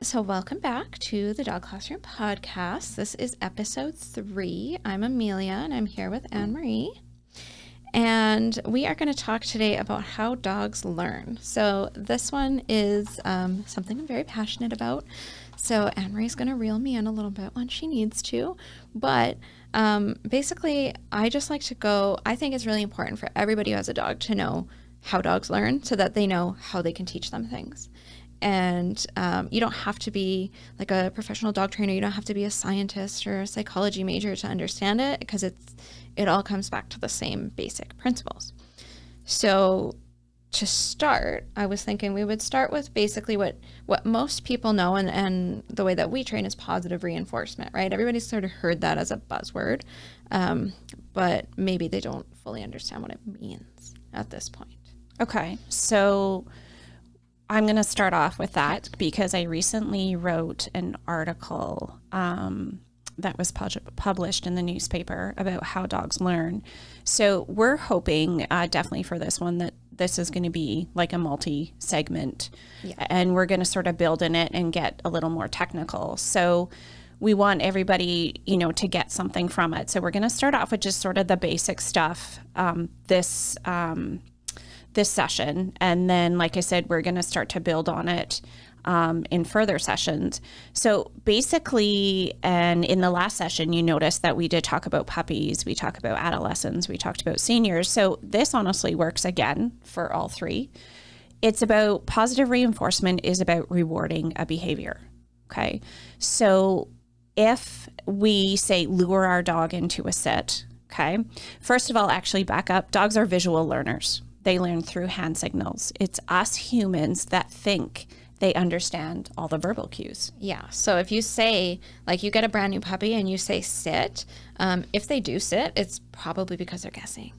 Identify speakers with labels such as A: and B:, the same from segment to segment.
A: So welcome back to the Dog Classroom Podcast. This is episode 3. I'm Amelia, and I'm here with Anne-Marie. And we are going to talk today about how dogs learn. So this one is something I'm very passionate about. So Anne-Marie's going to reel me in a little bit when she needs to. But basically, I just like to go, I think it's really important for everybody who has a dog to know how dogs learn so that they know how they can teach them things. And you don't have to be like a professional dog trainer. You don't have to be a scientist or a psychology major to understand it, because it all comes back to the same basic principles. So to start, I was thinking we would start with basically what most people know, and the way that we train is positive reinforcement, right? Everybody's sort of heard that as a buzzword, but maybe they don't fully understand what it means at this point.
B: Okay, so I'm going to start off with that because I recently wrote an article that was published in the newspaper about how dogs learn. So we're hoping definitely for this one that this is going to be like a multi-segment, and we're going to sort of build in it and get a little more technical. So we want everybody, to get something from it. So we're going to start off with just sort of the basic stuff this session. And then, like I said, we're going to start to build on it in further sessions. So basically, and in the last session, you noticed that we did talk about puppies, we talked about adolescents, we talked about seniors. So this honestly works again for all three. It's about positive reinforcement is about rewarding a behavior. Okay. So if we say lure our dog into a sit, okay, first of all, actually back up, dogs are visual learners. They learn through hand signals. It's us humans that think they understand all the verbal cues.
A: Yeah. So if you say, like, you get a brand new puppy and you say sit, if they do sit, it's probably because they're guessing.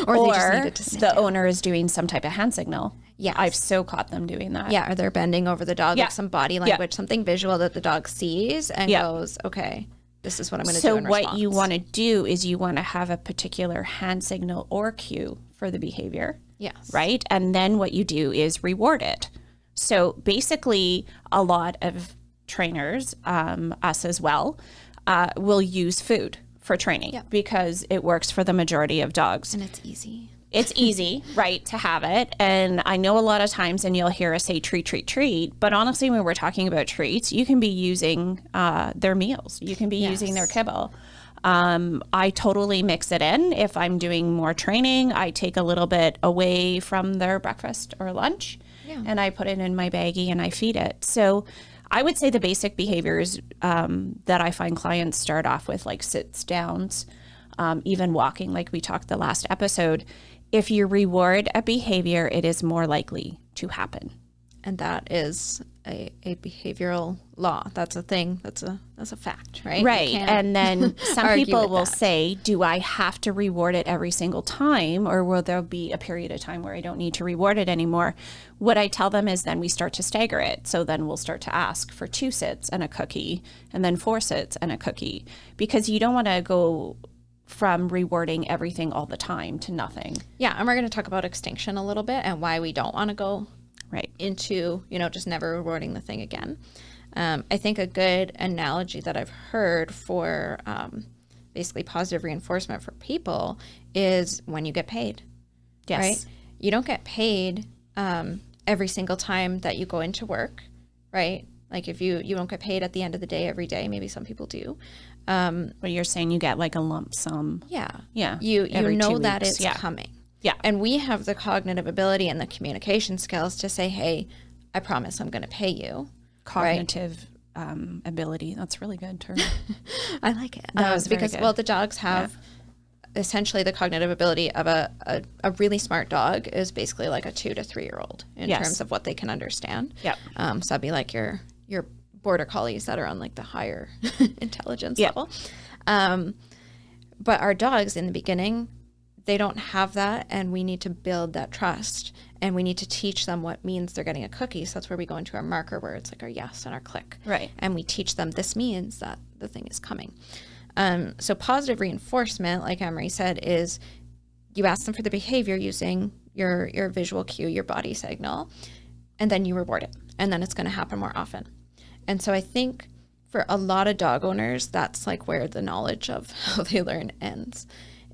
B: or
A: they just needed to sit
B: the
A: down.
B: owner is doing some type of hand signal.
A: Yeah.
B: I've so caught them doing that.
A: Yeah. Or they're bending over the dog, like some body language, something visual that the dog sees and goes, okay, this is what I'm going to do in response.
B: So what you want to do is you want to have a particular hand signal or cue for the behavior.
A: Yes.
B: Right? And then what you do is reward it. So basically, a lot of trainers, us as well, will use food for training because it works for the majority of dogs.
A: And it's easy.
B: It's easy, right, to have it. And I know a lot of times, and you'll hear us say treat, treat, treat. But honestly, when we're talking about treats, you can be using their meals. You can be using their kibble. I totally mix it in. If I'm doing more training, I take a little bit away from their breakfast or lunch and I put it in my baggie and I feed it. So I would say the basic behaviors that I find clients start off with, like sits, downs, even walking, like we talked the last episode. If you reward a behavior, it is more likely to happen.
A: And that is a behavioral law. That's a thing. That's a fact, right?
B: Right. And then some people will say, do I have to reward it every single time, or will there be a period of time where I don't need to reward it anymore? What I tell them is then we start to stagger it. So then we'll start to ask for 2 sits and a cookie, and then 4 sits and a cookie, because you don't want to go from rewarding everything all the time to nothing.
A: Yeah. And we're going to talk about extinction a little bit and why we don't want to go into, just never rewarding the thing again. I think a good analogy that I've heard for basically positive reinforcement for people is when you get paid.
B: Yes.
A: Right? You don't get paid every single time that you go into work, right? Like if you don't get paid at the end of the day every day, maybe some people do.
B: But you're saying you get like a lump sum.
A: Yeah.
B: Yeah.
A: You know that
B: weeks.
A: it's coming.
B: Yeah.
A: And we have the cognitive ability and the communication skills to say, hey, I promise I'm going to pay you.
B: Cognitive ability. That's really good term.
A: I like it.
B: That was
A: because,
B: very good.
A: the dogs have essentially the cognitive ability of a really smart dog is basically like a 2 to 3 year old in terms of what they can understand.
B: Yep.
A: So that'd be like your border collies that are on like the higher intelligence level. But our dogs in the beginning, they don't have that, and we need to build that trust, and we need to teach them what means they're getting a cookie. So that's where we go into our marker words, like our yes and our click.
B: Right.
A: And we teach them this means that the thing is coming. So positive reinforcement, like Anne-Marie said, is you ask them for the behavior using your visual cue, your body signal, and then you reward it. And then it's going to happen more often. And so I think for a lot of dog owners, that's like where the knowledge of how they learn ends,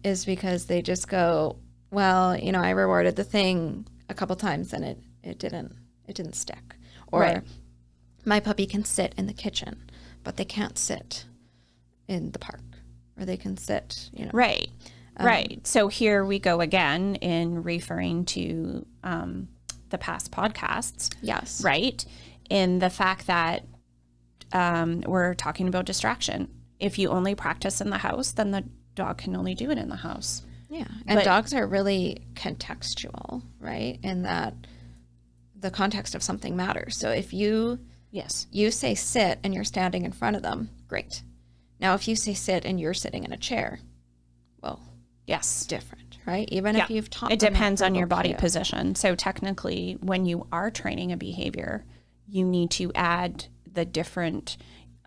A: is because they just go, well, you know, I rewarded the thing a couple times and it didn't stick. Or
B: Right.
A: my puppy can sit in the kitchen, but they can't sit in the park, or they can sit, you know.
B: Right. Right. So here we go again in referring to the past podcasts.
A: Yes.
B: Right. In the fact that we're talking about distraction. If you only practice in the house, then the dog can only do it in the house.
A: Yeah. And
B: But-
A: dogs are really contextual, right? In that the context of something matters. So if you
B: Yes.
A: say sit and you're standing in front of them, great. Now, if you say sit and you're sitting in a chair, well,
B: Yes.
A: different, right? Even
B: Yeah.
A: if you've taught
B: It
A: them
B: depends on your
A: nonverbal
B: body
A: cue.
B: position. So technically, when you are training a behavior, you need to add the different,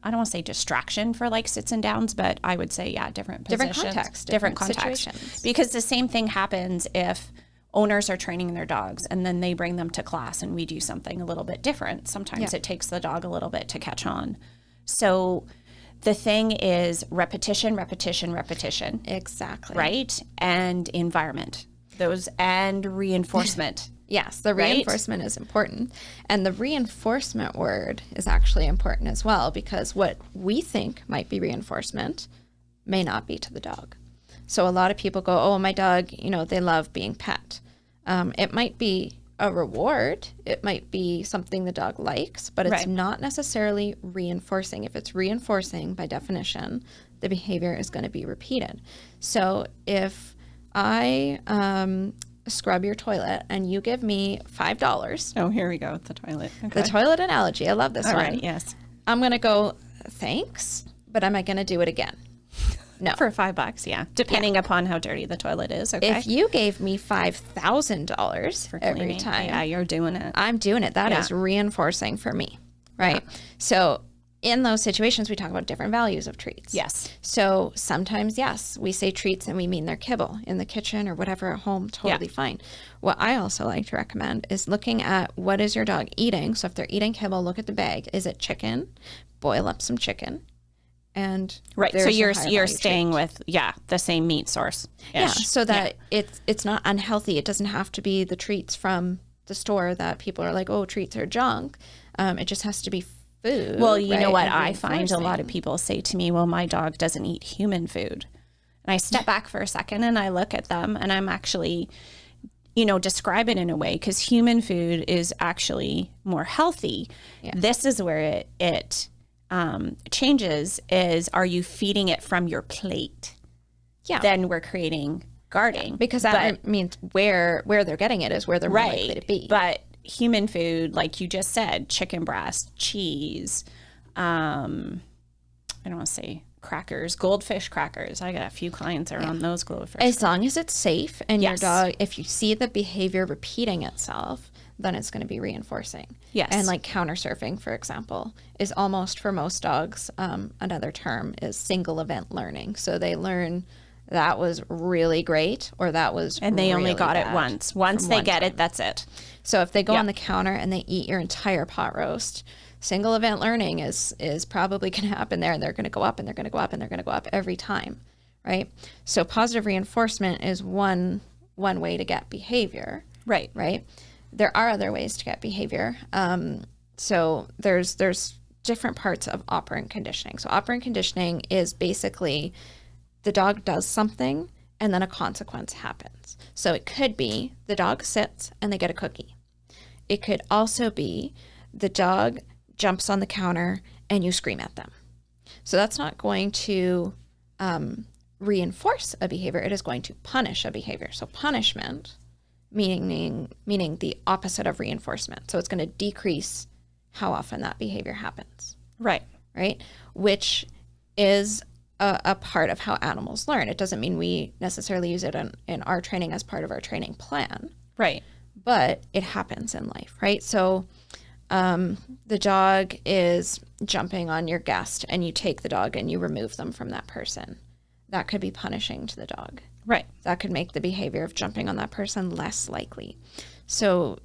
B: I don't want to say distraction for like sits and downs, but I would say, yeah, different
A: Different
B: positions,
A: context,
B: different
A: different
B: context.
A: situations.
B: Because the same thing happens if owners are training their dogs and then they bring them to class and we do something a little bit different. Sometimes
A: Yeah.
B: it takes the dog a little bit to catch on. So the thing is repetition, repetition, repetition.
A: Exactly.
B: Right? And environment. Those and reinforcement.
A: Yes, the
B: Right?
A: reinforcement is important. And the reinforcement word is actually important as well, because what we think might be reinforcement may not be to the dog. So a lot of people go, oh, my dog, you know, they love being pet. It might be a reward. It might be something the dog likes, but it's
B: Right.
A: not necessarily reinforcing. If it's reinforcing, by definition, the behavior is going to be repeated. So if I scrub your toilet and you give me $5,
B: Oh, here we go with the toilet. Okay.
A: the toilet analogy, I love this
B: All
A: one.
B: right, yes.
A: I'm going to go, thanks, but am I going to do it again? No.
B: For $5, yeah. Depending upon how dirty the toilet is, okay?
A: If you gave me $5,000
B: For
A: every
B: cleaning.
A: time,
B: Yeah, you're doing it.
A: I'm doing it. That
B: Yeah.
A: is reinforcing for me, right? So in those situations, we talk about different values of treats.
B: Yes.
A: So sometimes, yes, we say treats and we mean their kibble in the kitchen or whatever at home, totally fine. What I also like to recommend is looking at what is your dog eating. So if they're eating kibble, look at the bag. Is it chicken? Boil up some chicken. And
B: Right. So
A: there's
B: you're
A: a high
B: you're
A: value
B: staying
A: treat.
B: with the same meat source.
A: Yeah, so that it's not unhealthy. It doesn't have to be the treats from the store that people are like, oh, treats are junk. It just has to be food.
B: Well, you know
A: right,
B: what
A: and
B: I find a lot of
A: reinforcing.
B: people say to me, well, my dog doesn't eat human food. And I step back for a second and I look at them and I'm actually, describe it in a way because human food is actually more healthy.
A: Yeah.
B: This is where it changes is, are you feeding it from your plate?
A: Yeah.
B: Then we're creating guarding.
A: Because that means where they're getting it is where they're more likely to be.
B: But human food, like you just said, chicken breast, cheese, I don't want to say crackers, goldfish crackers. I got a few clients that are on those goldfish.
A: As long as it's safe and
B: Yes.
A: your dog, if you see the behavior repeating itself, then it's going to be reinforcing.
B: Yes.
A: And like counter surfing, for example, is almost for most dogs, another term is single event learning. So they learn that was really great or that was
B: and they only
A: really
B: got it
A: bad
B: once.
A: from
B: Once they
A: one
B: get
A: time.
B: it, that's it.
A: So if they go
B: Yeah.
A: on the counter and they eat your entire pot roast, single event learning is probably going to happen there, and they're going to go up and they're going to go up and they're going to go up every time, right? So positive reinforcement is one way to get behavior,
B: Right.
A: right? There are other ways to get behavior. So there's different parts of operant conditioning. So operant conditioning is basically the dog does something and then a consequence happens. So it could be the dog sits and they get a cookie. It could also be the dog jumps on the counter and you scream at them. So that's not going to reinforce a behavior. It is going to punish a behavior. So punishment, meaning the opposite of reinforcement. So it's going to decrease how often that behavior happens,
B: Right.
A: right? Which is a part of how animals learn. It doesn't mean we necessarily use it in our training as part of our training plan,
B: Right.
A: but it happens in life, right? So the dog is jumping on your guest and you take the dog and you remove them from that person. That could be punishing to the dog.
B: Right.
A: That could make the behavior of jumping on that person less likely. So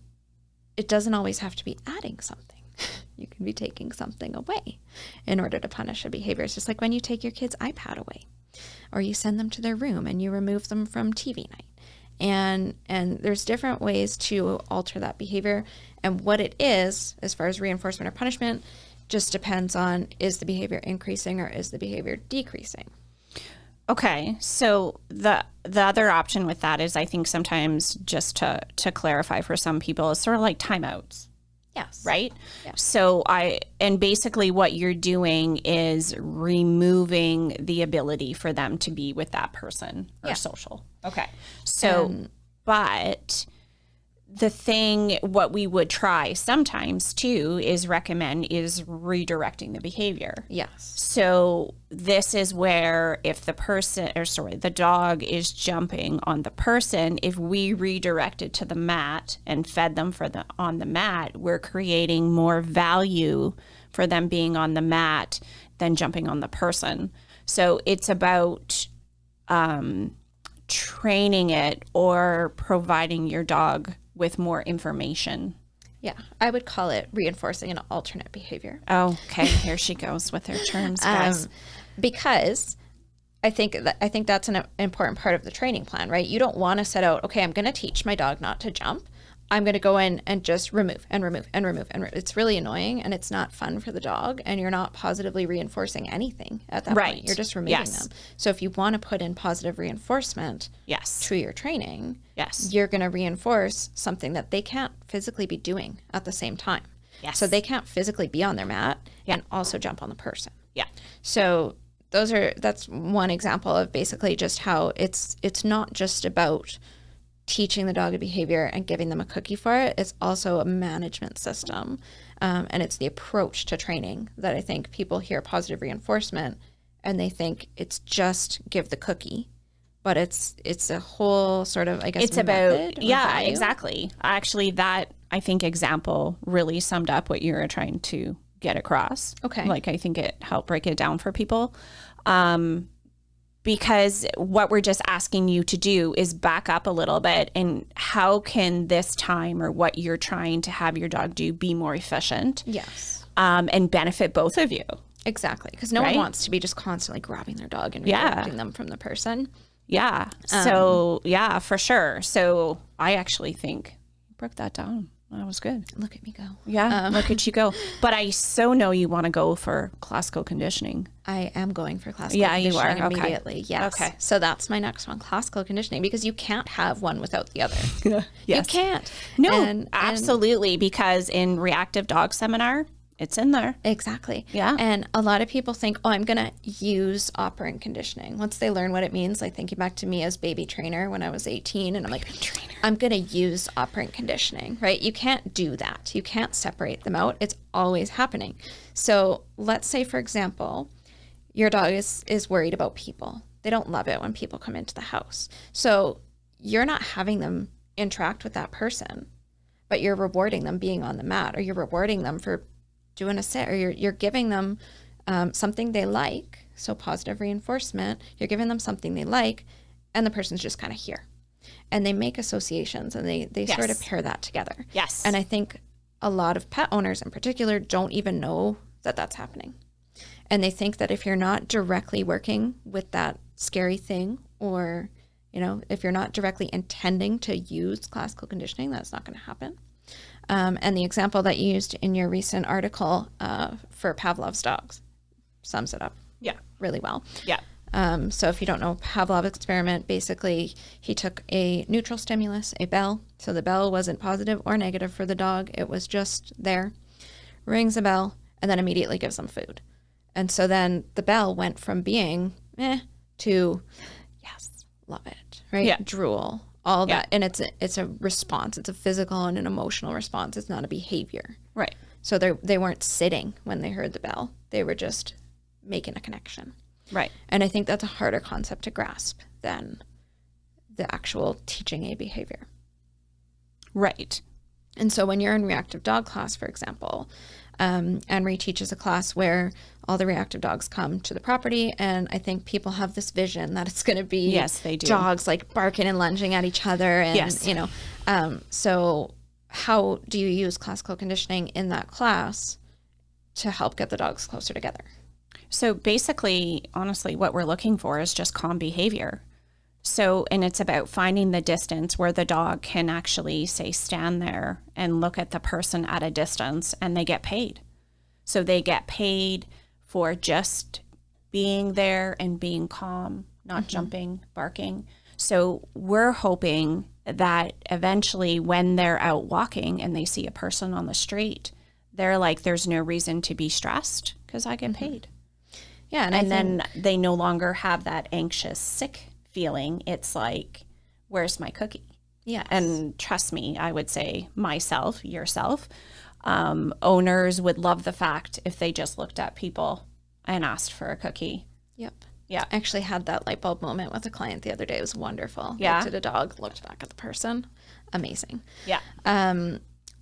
A: it doesn't always have to be adding something. You can be taking something away in order to punish a behavior. It's just like when you take your kid's iPad away, or you send them to their room and you remove them from TV night. And there's different ways to alter that behavior. And what it is, as far as reinforcement or punishment, just depends on, is the behavior increasing or is the behavior decreasing?
B: Okay, so the other option with that is, I think sometimes, just to clarify for some people, is sort of like timeouts.
A: Yes.
B: Right?
A: Yeah.
B: So and basically what you're doing is removing the ability for them to be with that person or social. Okay. So, but the thing, what we would try sometimes too is recommend is redirecting the behavior.
A: Yes.
B: So this is where if the dog is jumping on the person, if we redirected to the mat and fed them on the mat, we're creating more value for them being on the mat than jumping on the person. So it's about training it or providing your dog with more information.
A: Yeah, I would call it reinforcing an alternate behavior.
B: Oh, okay. Here she goes with her terms, guys.
A: Because I think that's an important part of the training plan, right? You don't want to set out, okay, I'm going to teach my dog not to jump. I'm going to go in and just remove and remove and remove. And it's really annoying and it's not fun for the dog. And you're not positively reinforcing anything at that point. You're just removing them. So if you want to put in positive reinforcement to your training, you're going to reinforce something that they can't physically be doing at the same time. So they can't physically be on their mat and also jump on the person. So that's one example of basically just how it's not just about teaching the dog a behavior and giving them a cookie for it. It's also a management system. And it's the approach to training that I think people hear positive reinforcement and they think it's just give the cookie, but it's a whole sort of, I guess,
B: it's about, value. Exactly. Actually, that, I think, example really summed up what you were trying to get across.
A: Okay.
B: Like, I think it helped break it down for people. Because what we're just asking you to do is back up a little bit, and how can this time or what you're trying to have your dog do be more efficient?
A: Yes.
B: And benefit both of you.
A: Exactly. Because no one wants to be just constantly grabbing their dog and redirecting them from the person.
B: Yeah. So, yeah, for sure. So I actually think you broke that down. That was good.
A: Look at me go.
B: Yeah, look at you go. But I so know you want to go for classical conditioning.
A: I am going for classical conditioning
B: you are.
A: immediately. Okay. Yes.
B: Okay.
A: So that's my next one, classical conditioning, because you can't have one without the other. Yes. You can't.
B: No, absolutely. Because in Reactive Dog Seminar, it's in there.
A: Exactly.
B: Yeah.
A: And a lot of people think, oh, I'm going to use operant conditioning. Once they learn what it means, like thinking back to me as baby trainer when I was 18, and I'm like, I'm going to use operant conditioning, right? You can't do that. You can't separate them out. It's always happening. So let's say, for example, your dog is worried about people. They don't love it when people come into the house. So you're not having them interact with that person, but you're rewarding them being on the mat, or you're rewarding them for doing a sit, or you're giving them something they like. So positive reinforcement, you're giving them something they like, and the person's just kind of here. And they make associations, and they sort of pair that together.
B: Yes.
A: And I think a lot of pet owners in particular don't even know that that's happening. And they think that if you're not directly working with that scary thing, or, if you're not directly intending to use classical conditioning, that's not going to happen. And the example that you used in your recent article for Pavlov's dogs sums it up really well.
B: Yeah.
A: So if you don't know Pavlov experiment, basically he took a neutral stimulus, a bell. So the bell wasn't positive or negative for the dog. It was just there, rings a bell, and then immediately gives them food. And so then the bell went from being to, yes, love it, right?
B: Yeah.
A: Drool. All that. And it's a response. It's a physical and an emotional response. It's not a behavior.
B: Right.
A: So they weren't sitting when they heard the bell. They were just making a connection.
B: Right.
A: And I think that's a harder concept to grasp than the actual teaching a behavior.
B: Right.
A: And so when you're in reactive dog class, for example, Anne-Marie teaches a class where all the reactive dogs come to the property, and I think people have this vision that it's going to be
B: they do.
A: Dogs like barking and lunging at each other, and so how do you use classical conditioning in that class to help get the dogs closer together.
B: So basically, honestly, what we're looking for is just calm behavior. So, and it's about finding the distance where the dog can actually, say, stand there and look at the person at a distance, and they get paid. So they get paid for just being there and being calm, not jumping, barking. So we're hoping that eventually when they're out walking and they see a person on the street, they're like, there's no reason to be stressed because I get paid.
A: Yeah.
B: And then they no longer have that anxious, sick feeling. It's like, where's my cookie?
A: Yeah.
B: And trust me, I would say myself, yourself, owners would love the fact if they just looked at people and asked for a cookie.
A: Yep.
B: Yeah.
A: I actually had that light bulb moment with a client the other day. It was wonderful.
B: Yeah.
A: Looked at a dog, looked back at the person. Amazing.
B: Yeah.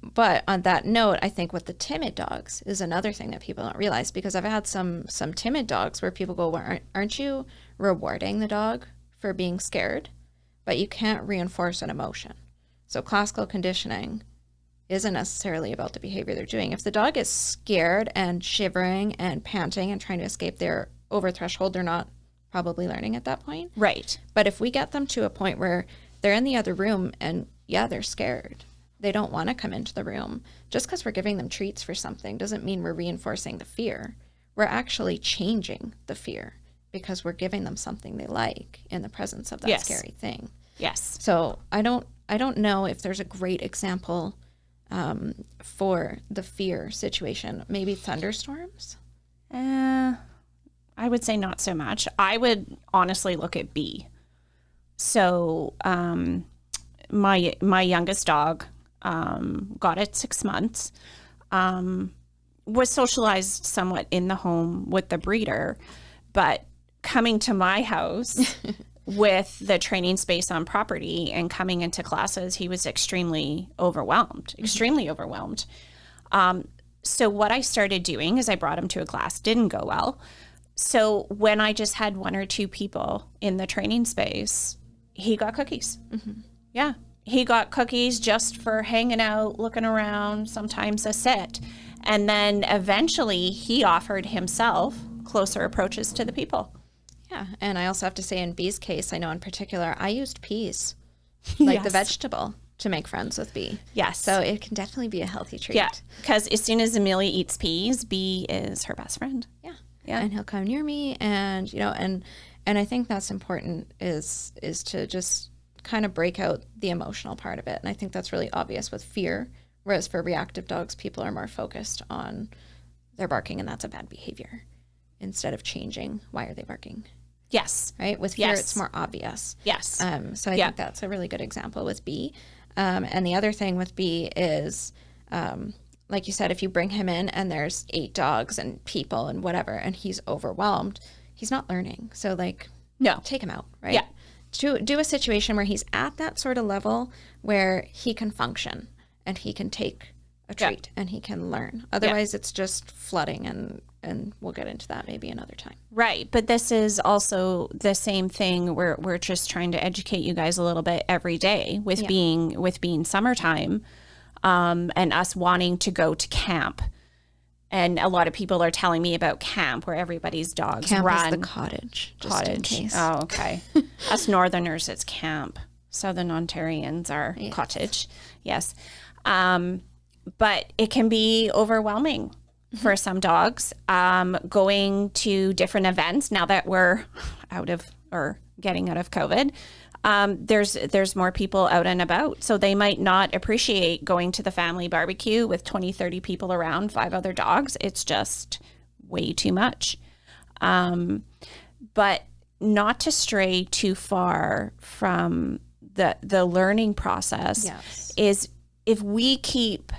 A: But on that note, I think with the timid dogs is another thing that people don't realize, because I've had some timid dogs where people go, well, aren't you rewarding the dog for being scared? But you can't reinforce an emotion. So classical conditioning isn't necessarily about the behavior they're doing. If the dog is scared and shivering and panting and trying to escape their over threshold, they're not probably learning at that point.
B: Right.
A: But if we get them to a point where they're in the other room and yeah, they're scared, they don't want to come into the room, just because we're giving them treats for something doesn't mean we're reinforcing the fear. We're actually changing the fear because we're giving them something they like in the presence of that scary thing.
B: Yes.
A: So I don't know if there's a great example for the fear situation. Maybe thunderstorms?
B: I would say not so much. I would honestly look at B. So my youngest dog got it 6 months, was socialized somewhat in the home with the breeder, but coming to my house with the training space on property and coming into classes, he was extremely overwhelmed. So what I started doing is I brought him to a class, didn't go well. So when I just had one or two people in the training space, he got cookies. Yeah. He got cookies just for hanging out, looking around, sometimes a sit. And then eventually he offered himself closer approaches to the people.
A: Yeah. And I also have to say, in Bee's case, I know in particular, I used peas, like the vegetable, to make friends with Bee.
B: Yes.
A: So it can definitely be a healthy treat.
B: Yeah. Because as soon as Amelia eats peas, Bee is her best friend.
A: Yeah.
B: Yeah.
A: And he'll come near me, and, you know, and I think that's important is to just kind of break out the emotional part of it. And I think that's really obvious with fear, whereas for reactive dogs, people are more focused on their barking, and that's a bad behavior, instead of changing why are they barking.
B: Yes.
A: Right? With fear, it's more obvious.
B: Yes.
A: So I think that's a really good example with Bee. And the other thing with Bee is, like you said, if you bring him in and there's 8 dogs and people and whatever, and he's overwhelmed, he's not learning. So take him out, right?
B: Yeah.
A: Do a situation where he's at that sort of level where he can function and he can take a treat and he can learn. Otherwise, it's just flooding, and we'll get into that maybe another time.
B: Right. But this is also the same thing. We're just trying to educate you guys a little bit every day with being summertime, and us wanting to go to camp. And a lot of people are telling me about camp where everybody's dogs
A: Camp
B: run.
A: is the cottage. Just in case.
B: Oh, okay. Us Northerners, it's camp. Southern Ontarians are cottage. Yes. But it can be overwhelming for some dogs. Going to different events now that we're getting out of COVID. There's more people out and about, so they might not appreciate going to the family barbecue with 20, 30 people around, 5 other dogs. It's just way too much. But not to stray too far from the learning process is if we keep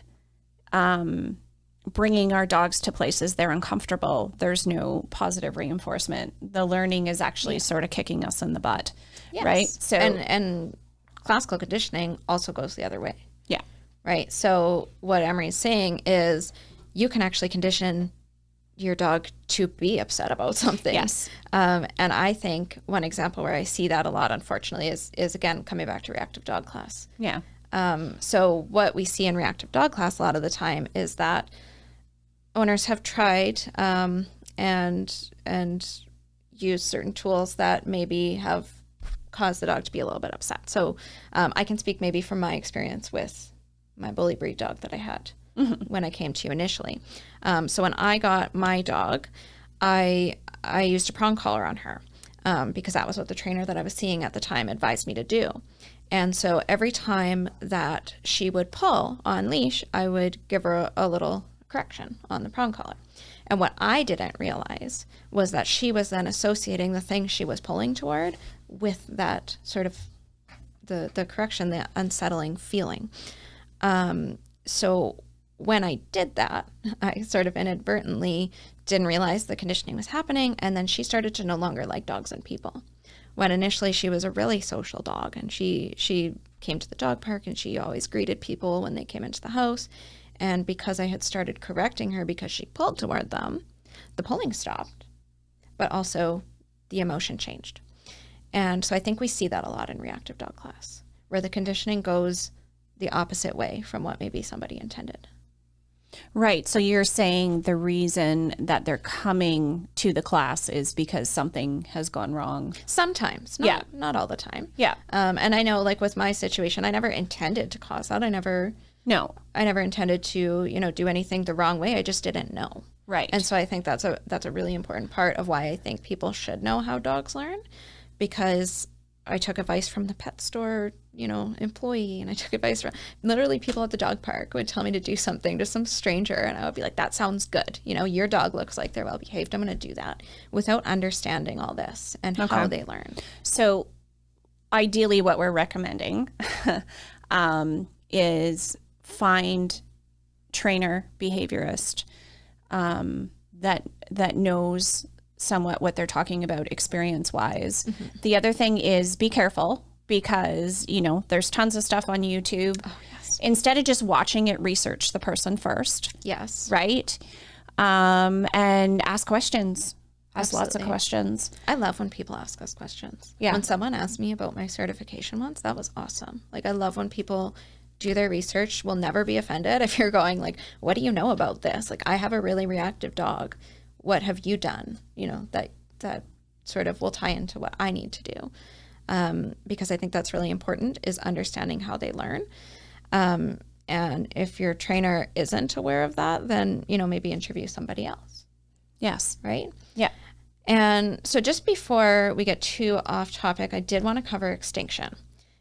B: bringing our dogs to places they're uncomfortable, there's no positive reinforcement. The learning is actually sort of kicking us in the butt. Yes. Right. So
A: and classical conditioning also goes the other way.
B: Yeah.
A: Right. So what Emery's saying is you can actually condition your dog to be upset about something.
B: Yes.
A: And I think one example where I see that a lot, unfortunately, is again coming back to reactive dog class.
B: Yeah.
A: So what we see in reactive dog class a lot of the time is that owners have tried and used certain tools that maybe have caused the dog to be a little bit upset. So I can speak maybe from my experience with my bully breed dog that I had when I came to you initially. So when I got my dog, I used a prong collar on her because that was what the trainer that I was seeing at the time advised me to do. And so every time that she would pull on leash, I would give her a little correction on the prong collar. And what I didn't realize was that she was then associating the thing she was pulling toward with that sort of the correction, the unsettling feeling. So when I did that, I sort of inadvertently didn't realize the conditioning was happening. And then she started to no longer like dogs and people. When initially she was a really social dog, and she came to the dog park and she always greeted people when they came into the house. And because I had started correcting her because she pulled toward them, the pulling stopped, but also the emotion changed. And so I think we see that a lot in reactive dog class, where the conditioning goes the opposite way from what maybe somebody intended.
B: Right. So you're saying the reason that they're coming to the class is because something has gone wrong.
A: Sometimes, not all the time.
B: Yeah.
A: And I know, like with my situation, I never intended to cause that. I never intended to, do anything the wrong way. I just didn't know.
B: Right.
A: And so I think that's a really important part of why I think people should know how dogs learn, because I took advice from the pet store, employee, and I took advice from literally people at the dog park would tell me to do something to some stranger, and I would be like, that sounds good. Your dog looks like they're well behaved. I'm going to do that, without understanding all this and how they learn.
B: So ideally what we're recommending is find trainer, behaviorist that knows somewhat what they're talking about experience-wise. Mm-hmm. The other thing is be careful, because, there's tons of stuff on YouTube.
A: Oh, yes.
B: Instead of just watching it, research the person first.
A: Yes.
B: Right? And ask questions. Ask lots of
A: Absolutely.
B: Questions.
A: I love when people ask us questions.
B: Yeah.
A: When someone asked me about my certification once, that was awesome. Like, I love when people do their research. We'll never be offended if you're going like, what do you know about this? Like, I have a really reactive dog. What have you done? That sort of will tie into what I need to do. Because I think that's really important, is understanding how they learn. And if your trainer isn't aware of that, then, maybe interview somebody else.
B: Yes.
A: Right?
B: Yeah.
A: And so just before we get too off topic, I did want to cover extinction,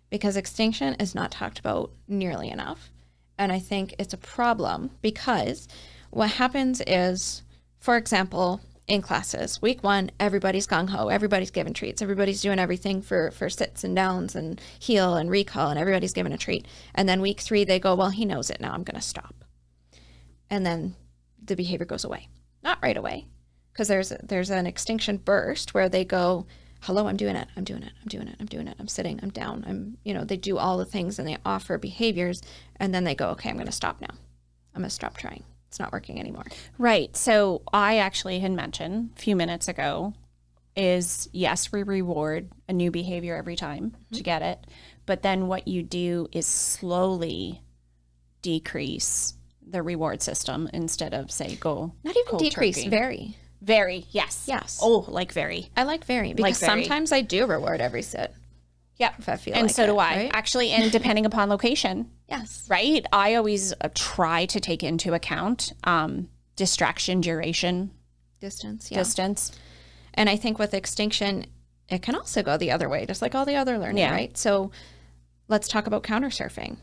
A: because extinction is not talked about nearly enough. And I think it's a problem, because what happens is, for example, in classes, week 1, everybody's gung-ho, everybody's giving treats, everybody's doing everything for sits and downs and heel and recall, and everybody's given a treat. And then week 3, they go, well, he knows it now, I'm going to stop. And then the behavior goes away. Not right away, because there's an extinction burst where they go, hello, I'm doing it, I'm sitting, I'm down, they do all the things and they offer behaviors, and then they go, okay, I'm going to stop now. I'm going to stop trying. It's not working anymore.
B: Right. So I actually had mentioned a few minutes ago is, yes, we reward a new behavior every time to get it. But then what you do is slowly decrease the reward system instead of, say, go
A: Not even
B: cold
A: decrease,
B: turkey.
A: vary.
B: Vary, yes.
A: Yes.
B: Oh, like vary.
A: I like vary, because
B: vary.
A: sometimes I do reward every sit.
B: Yeah.
A: If I feel
B: and
A: like
B: so
A: it,
B: do I.
A: right?
B: Actually, and depending upon location.
A: Yes.
B: Right? I always try to take into account distraction, duration,
A: Distance, yeah.
B: distance.
A: And I think with extinction, it can also go the other way, just like all the other learning, right? So let's talk about counter surfing.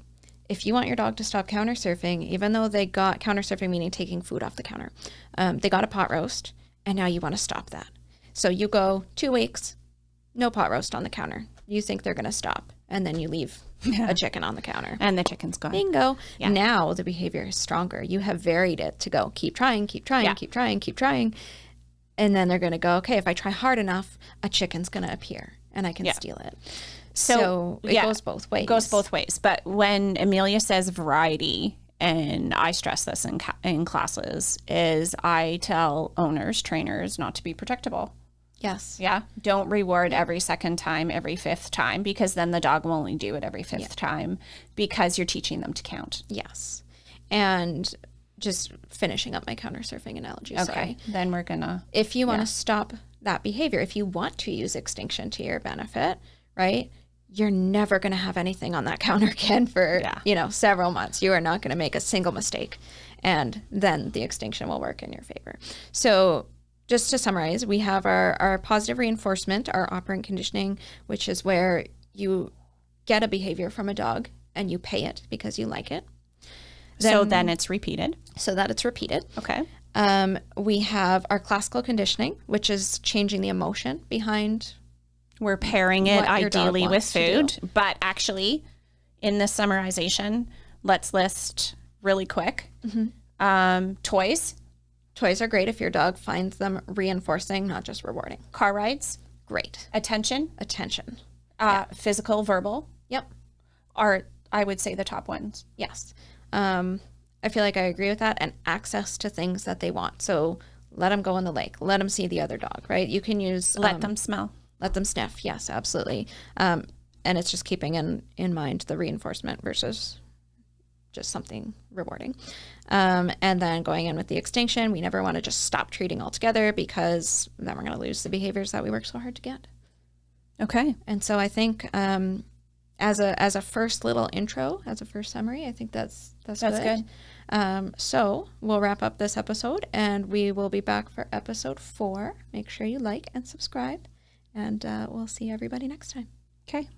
A: If you want your dog to stop counter surfing, even though they got counter surfing, meaning taking food off the counter, they got a pot roast, and now you want to stop that. So you go 2 weeks, no pot roast on the counter. You think they're going to stop, and then you leave a chicken on the counter.
B: And the chicken's gone.
A: Bingo.
B: Yeah.
A: Now the behavior is stronger. You have varied it to go, keep trying, keep trying,
B: Yeah.
A: keep trying, keep trying. And then they're going to go, okay, if I try hard enough, a chicken's going to appear and I can
B: Yeah.
A: steal it.
B: So,
A: it goes both ways.
B: It goes both ways. But when Amelia says variety, and I stress this in classes, is I tell owners, trainers, not to be predictable.
A: Yes.
B: Yeah. Don't reward every second time, every fifth time, because then the dog will only do it every fifth time, because you're teaching them to count.
A: Yes. And just finishing up my counter surfing analogy.
B: Okay.
A: Sorry.
B: Then we're going to.
A: If you want to stop that behavior, if you want to use Extinction to your benefit, right, you're never going to have anything on that counter again for, several months. You are not going to make a single mistake. And then the Extinction will work in your favor. So just to summarize, we have our positive reinforcement, our operant conditioning, which is where you get a behavior from a dog and you pay it because you like it.
B: Then it's repeated.
A: So that it's repeated.
B: Okay.
A: We have our classical conditioning, which is changing the emotion behind.
B: We're pairing it ideally with food.
A: Do.
B: But actually, in this summarization, let's list really quick. Toys.
A: Toys are great if your dog finds them reinforcing, not just rewarding.
B: Car rides.
A: Great.
B: Attention. Physical, verbal.
A: Yep.
B: Are, I would say, the top ones.
A: Yes. I feel like I agree with that. And access to things that they want. So let them go in the lake. Let them see the other dog, right? You can use...
B: Let them smell.
A: Let them sniff. Yes, absolutely. And it's just keeping in mind the reinforcement versus just something rewarding. And then going in with the Extinction, we never want to just stop treating altogether because then we're going to lose the behaviors that we work so hard to get.
B: Okay.
A: And so I think as a first little intro, as a first summary, I think that's good. So we'll wrap up this episode and we will be back for episode 4. Make sure you like and subscribe, and we'll see everybody next time.
B: Okay.